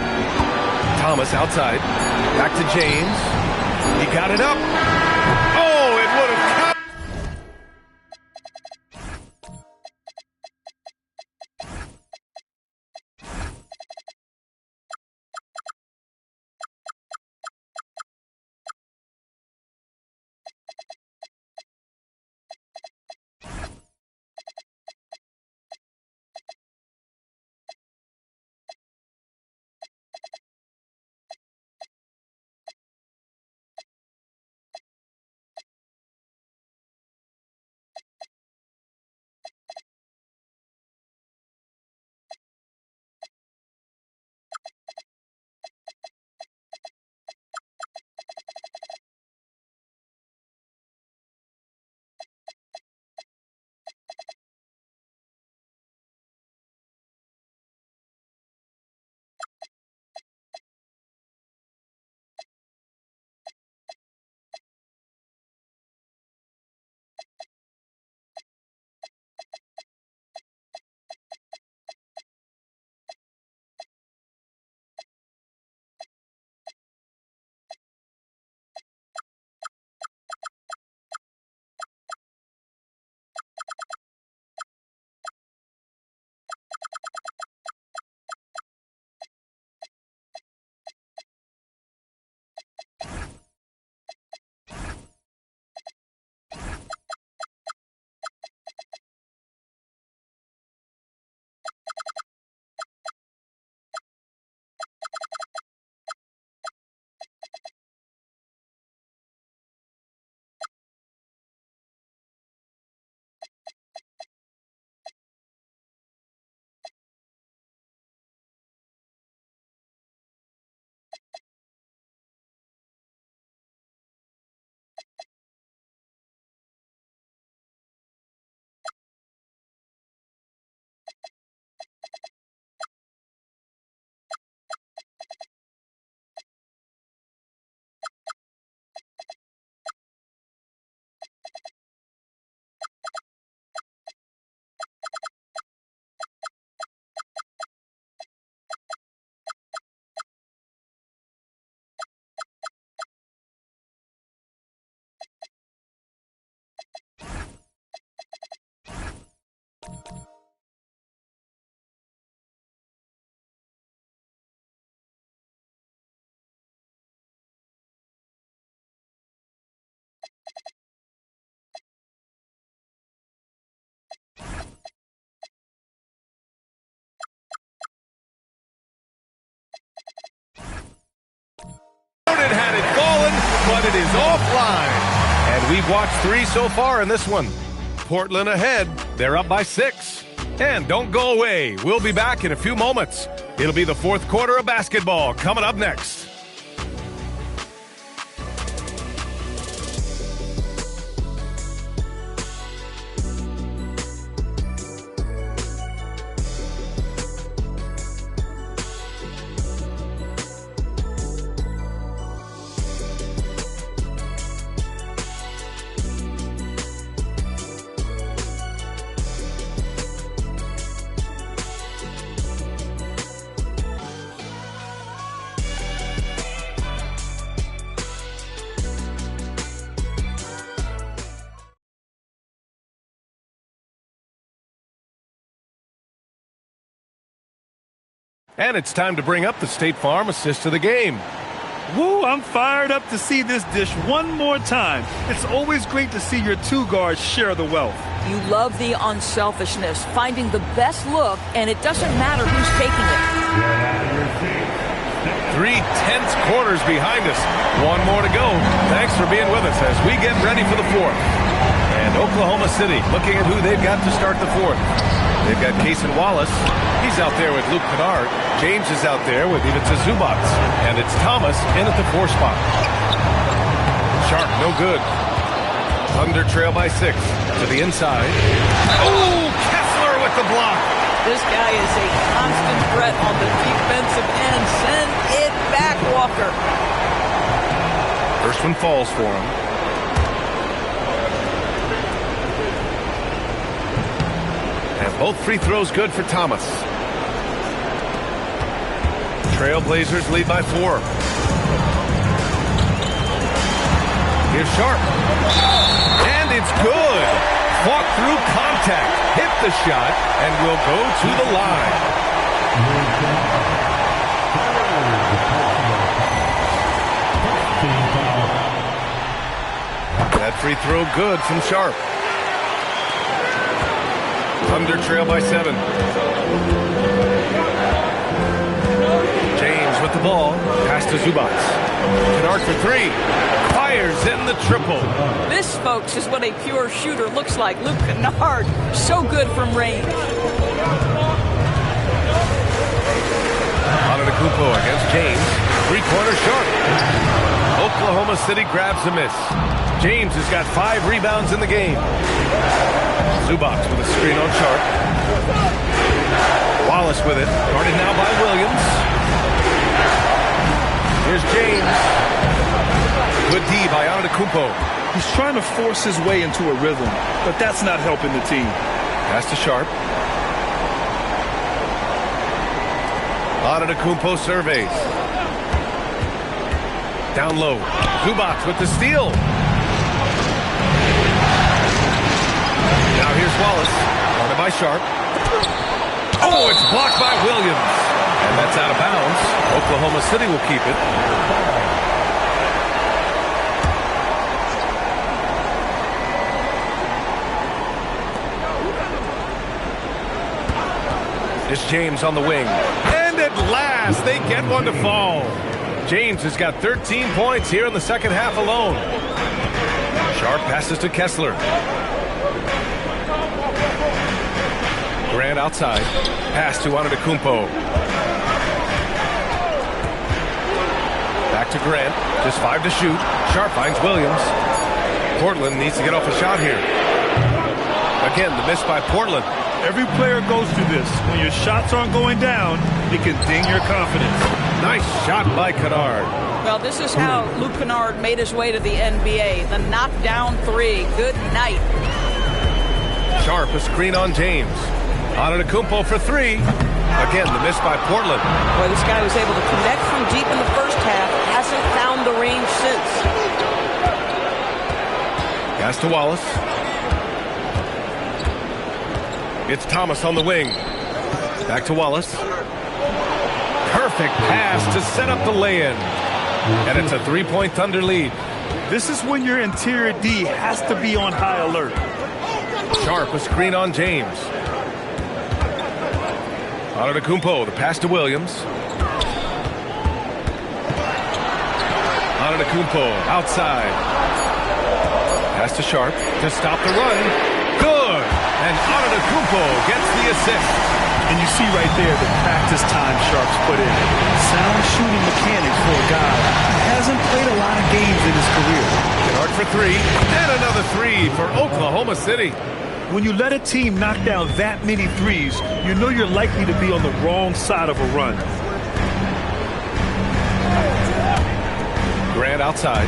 Thomas outside. Back to James. He got it up. Oh, it would have Had it fallen, but it is offline. And we've watched 3 so far in this one. Portland ahead. They're up by 6. And don't go away. We'll be back in a few moments. It'll be the 4th quarter of basketball coming up next. And it's time to bring up the State Farm assist of the game. Woo, I'm fired up to see this dish one more time. It's always great to see your 2 guards share the wealth. You love the unselfishness, finding the best look, and it doesn't matter who's taking it. 3 tense quarters behind us. 1 more to go. Thanks for being with us as we get ready for the 4th. And Oklahoma City looking at who they've got to start the 4th. They've got Cason Wallace. He's out there with Luke Kennard. James is out there with Ivica Zubac. And it's Thomas in at the 4 spot. Sharp, no good. Thunder trail by 6. To the inside. Oh, Kessler with the block. This guy is a constant threat on the defensive end. Send it back, Walker. First one falls for him. And both free throws good for Thomas. Trailblazers lead by 4. Here's Sharp. And it's good. Fought through contact. Hit the shot and will go to the line. That free throw good from Sharp. Thunder trail by 7. James with the ball. Pass to Zubac. Kennard for 3. Fires in the triple. This, folks, is what a pure shooter looks like. Luke Kennard, so good from range. Antetokounmpo against James. 3-pointer Sharp. Oklahoma City grabs a miss. James has got 5 rebounds in the game. Zubac with a screen on Sharp. Wallace with it. Guarded now by Williams. Here's James. Good D by Antetokounmpo. He's trying to force his way into a rhythm, but that's not helping the team. Pass to Sharp. Antetokounmpo surveys. Down low. Zubac with the steal. Now here's Wallace. Guarded by Sharp. Oh, it's blocked by Williams. And that's out of bounds. Oklahoma City will keep it. It's James on the wing. And at last, they get one to fall. James has got 13 points here in the second half alone. Sharp passes to Kessler. Grant outside. Pass to Antetokounmpo. Back to Grant. Just 5 to shoot. Sharp finds Williams. Portland needs to get off a shot here. Again, the miss by Portland. Every player goes through this. When your shots aren't going down, it can ding your confidence. Nice shot by Kennard. Well, this is how Luke Kennard made his way to the NBA. The knockdown 3. Good night. Sharp, a screen on James. Antetokounmpo for 3. Again, the miss by Portland. Boy, this guy was able to connect from deep in the first half. Hasn't found the range since. Pass to Wallace. It's Thomas on the wing. Back to Wallace. Perfect pass to set up the lay-in. And it's a 3-point Thunder lead. This is when your interior D has to be on high alert. Sharp, a screen on James. Antetokounmpo, the pass to Williams. Antetokounmpo, outside. Pass to Sharp to stop the run. Good! And Antetokounmpo gets the assist. And you see right there the practice time Sharp's put in. Sound shooting mechanics for a guy who hasn't played a lot of games in his career. Kennard for three, and another three for Oklahoma City. When you let a team knock down that many threes, you know you're likely to be on the wrong side of a run. Grant outside.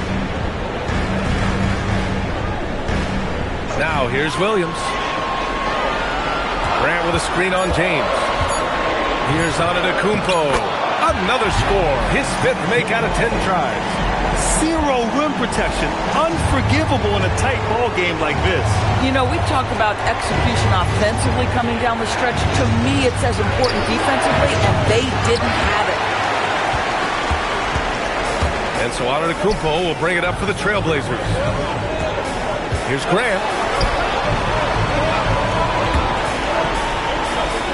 Now here's Williams. Grant with a screen on James. Here's Antetokounmpo. Another score. His fifth make out of 10 tries. Zero rim protection. Unforgivable in a tight ball game like this. You know, we talk about execution offensively coming down the stretch. To me, it's as important defensively, and they didn't have it. And so Antetokounmpo will bring it up for the Trailblazers. Here's Grant.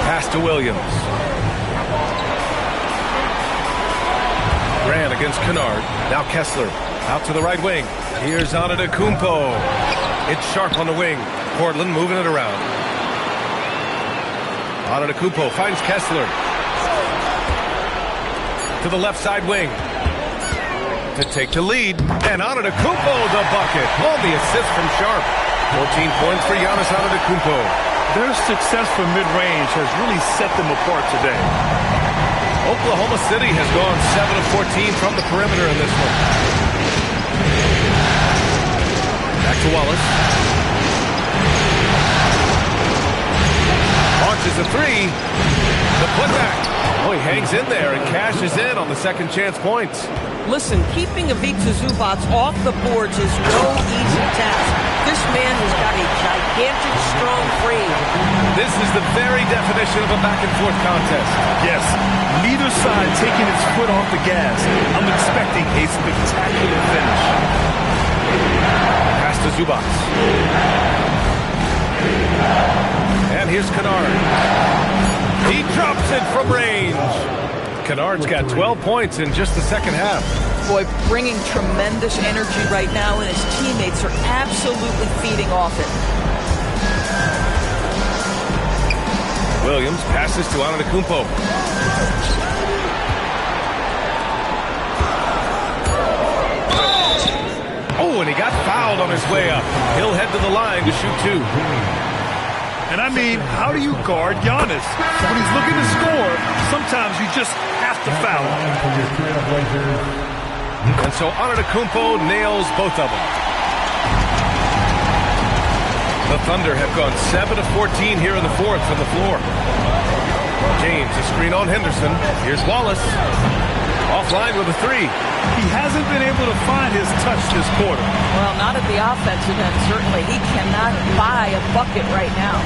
Pass to Williams. Grant against Kennard. Now Kessler out to the right wing. Here's Antetokounmpo. It's Sharp on the wing. Portland moving it around. Antetokounmpo finds Kessler. To the left side wing. To take the lead. And Antetokounmpo the bucket. On the assist from Sharp. 14 points for Giannis Antetokounmpo. Their success from mid-range has really set them apart today. Oklahoma City has gone 7 of 14 from the perimeter in this one. Back to Wallace. Launches a three. The putback. Oh, he hangs in there and cashes in on the second chance points. Listen, keeping Ivica Zubac off the boards is no easy task. This man has got a gigantic, strong frame. This is the very definition of a back-and-forth contest. Yes, neither side taking its foot off the gas. I'm expecting a spectacular finish. Pass to Zubac. And here's Kennard. He drops it from range. Kennard's got 12 points in just the second half. Boy, bringing tremendous energy right now, and his teammates are absolutely feeding off it. Williams passes to Antetokounmpo. Oh, and he got fouled on his way up. He'll head to the line to shoot two. And I mean, how do you guard Giannis? When he's looking to score, sometimes you just have to foul him. And so Antetokounmpo nails both of them. The Thunder have gone 7 of 14 here in the fourth from the floor. James, a screen on Henderson. Here's Wallace. Offline with a three. He hasn't been able to find his touch this quarter. Well, not at the offensive end, certainly. He cannot buy a bucket right now.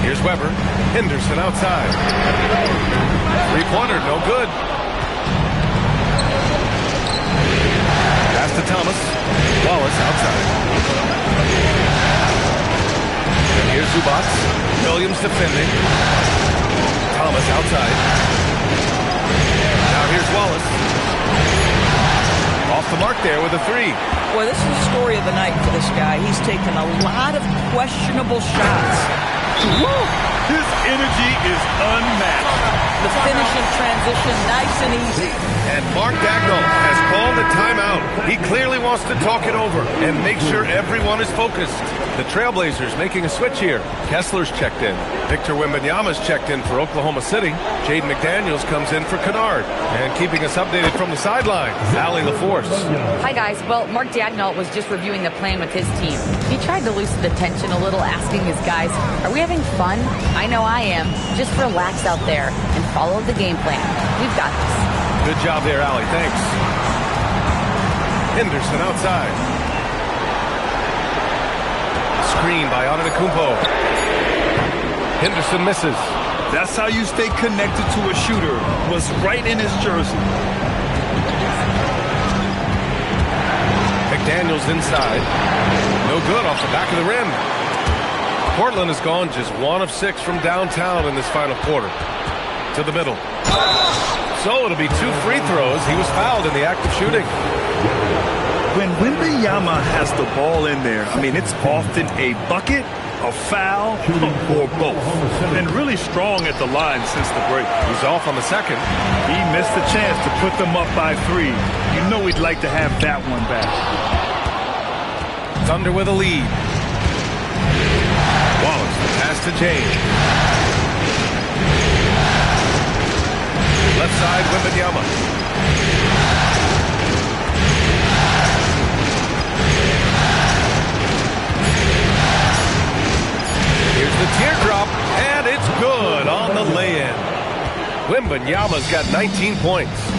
Here's Weber. Henderson outside. Three-pointer, no good. Pass to Thomas. Wallace outside. And here's Zubac. Williams defending. Thomas outside. Now here's Wallace. Off the mark there with a three. Boy, this is the story of the night for this guy. He's taken a lot of questionable shots. Woo! His energy is unmatched. The finish in transition, nice and easy. And Mark Daigneault has called a timeout. He clearly wants to talk it over and make sure everyone is focused. The Trailblazers making a switch here. Kessler's checked in. Victor Wembanyama's checked in for Oklahoma City. Jaden McDaniels comes in for Kennard. And keeping us updated from the sideline, Allie LaForce. Hi, guys. Well, Mark Daigneault was just reviewing the plan with his team. He tried to loosen the tension a little, asking his guys, are we having fun? I know I am. Just relax out there and follow the game plan. We've got this. Good job there, Allie. Thanks. Henderson outside. Screen by Antetokounmpo. Henderson misses. That's how you stay connected to a shooter. Was right in his jersey. McDaniels inside. No good off the back of the rim. Portland has gone just 1 of 6 from downtown in this final quarter. To the middle. So it'll be 2 free throws. He was fouled in the act of shooting. When Wembanyama has the ball in there, I mean, it's often a bucket, a foul, or both. And really strong at the line since the break. He's off on the second. He missed the chance to put them up by 3. You know he'd like to have that one back. Thunder with a lead. Wallace, the pass to James. Left side, Wembanyama. Here's the teardrop, and it's good on the lay-in. Wembanyama's got 19 points.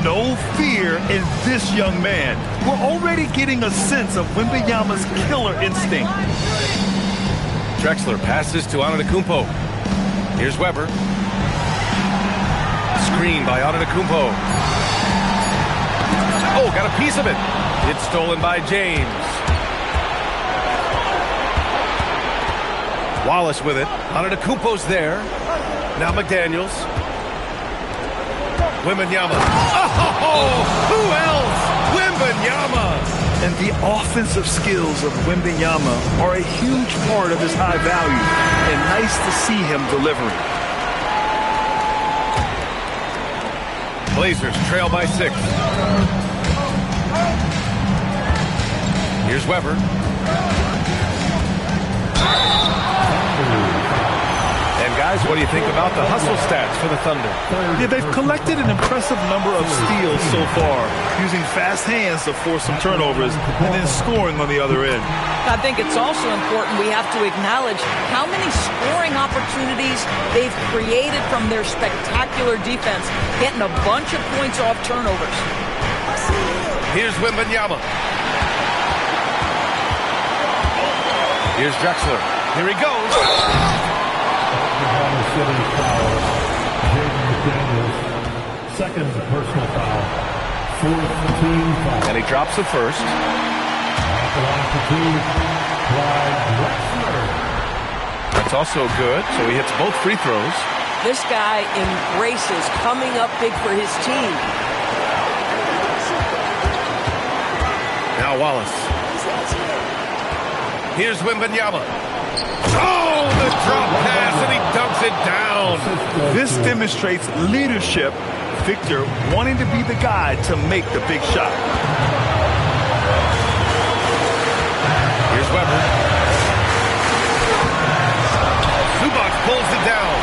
No fear in this young man. We're already getting a sense of Wembanyama's killer instinct. Drexler passes to Antetokounmpo. Here's Weber. Screen by Antetokounmpo. Oh, got a piece of it. It's stolen by James. Wallace with it. Antetokounmpo's there. Now McDaniels. Wembanyama. Oh, who else? Wembanyama. And the offensive skills of Wembanyama are a huge part of his high value. And nice to see him delivering. Blazers trail by 6. Here's Weber. And guys, what do you think about the hustle stats for the Thunder? Yeah, they've collected an impressive number of steals so far, using fast hands to force some turnovers and then scoring on the other end. I think it's also important we have to acknowledge how many scoring opportunities they've created from their spectacular defense, getting a bunch of points off turnovers. Here's Wembanyama. Here's Drexler. Here he goes. Second personal foul. 4th team foul. And he drops the first. Off the line for 2, Clyde Drexler. That's also good, so he hits both free throws. This guy embraces coming up big for his team. Now Wallace. Here's Wembanyama. Oh, the drop pass, and he dunks it down. This demonstrates leadership. Victor wanting to be the guy to make the big shot. Here's Weber. Zubac pulls it down.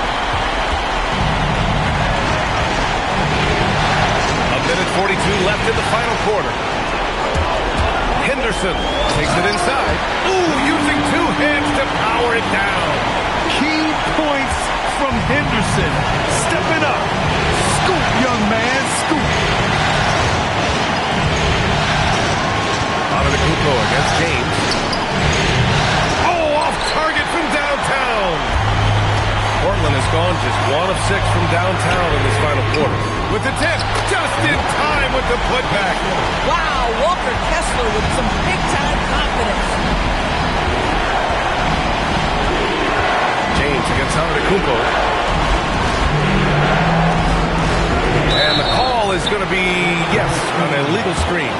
1:42 left in the final quarter. Henderson takes it inside. Ooh, using 2 hands to power it down. Key points from Henderson. Stepping up. Scoop, young man, scoop. Antetokounmpo against James. Oh, off target from downtown. Portland has gone just 1 of 6 from downtown in this final quarter. With the tip, just in time with the putback. Wow, Walker Kessler with some big-time confidence. James against Antetokounmpo. And the call is going to be, yes, an illegal screen.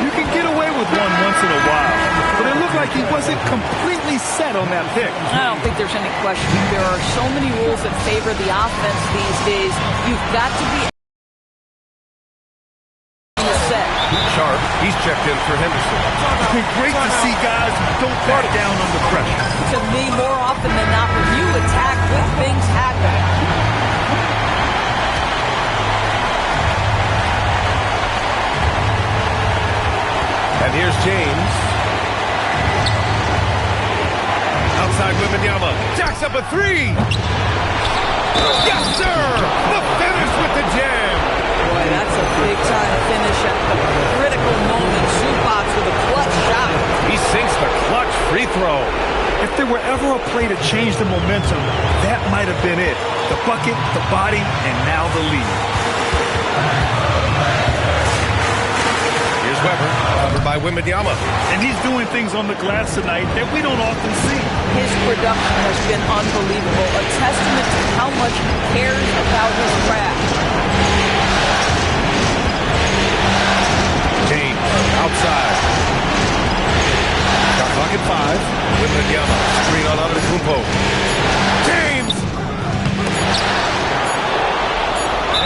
You can get away with one once in a while, but it looked like he wasn't completely set on that pick. I don't think there's any question. There are so many rules that favor the offense these days. You've got to be set. Sharp, he's checked in for Henderson. It's been great to see guys who don't back down under pressure. To me, more often than not, when you attack, good things happen. And here's James. Outside Wembanyama. Jacks up a 3. Yes, sir! The finish with the jam. Boy, that's a big-time finish at the critical moment. Zubac with a clutch shot. He sinks the clutch free throw. If there were ever a play to change the momentum, that might have been it. The bucket, the body, and now the lead. Here's Weber, covered by Wembanyama. And he's doing things on the glass tonight that we don't often see. His production has been unbelievable, a testament to how much he cares about his craft. James, outside. Shot clock at 5. Wembanyama, screen on Antetokounmpo. James!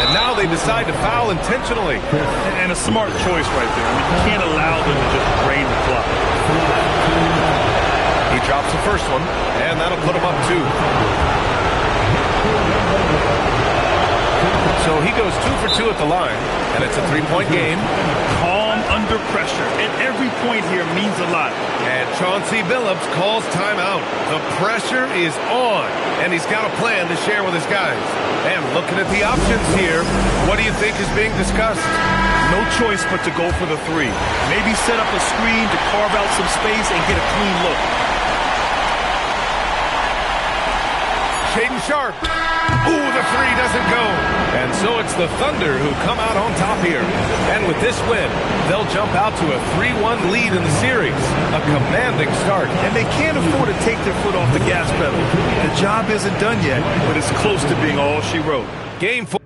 And now they decide to foul intentionally. And a smart choice right there. I mean, you can't allow them to just drain the clock. He drops the first one, and that'll put him up 2. So he goes 2 for 2 at the line, and it's a 3-point game. Calm under pressure, and every point here means a lot. And Chauncey Billups calls timeout. The pressure is on, and he's got a plan to share with his guys. And looking at the options here, what do you think is being discussed? No choice but to go for the 3. Maybe set up a screen to carve out some space and get a clean look. Shaedon Sharpe. Ooh, the 3 doesn't go. And so it's the Thunder who come out on top here. And with this win, they'll jump out to a 3-1 lead in the series. A commanding start. And they can't afford to take their foot off the gas pedal. The job isn't done yet, but it's close to being all she wrote. Game 4.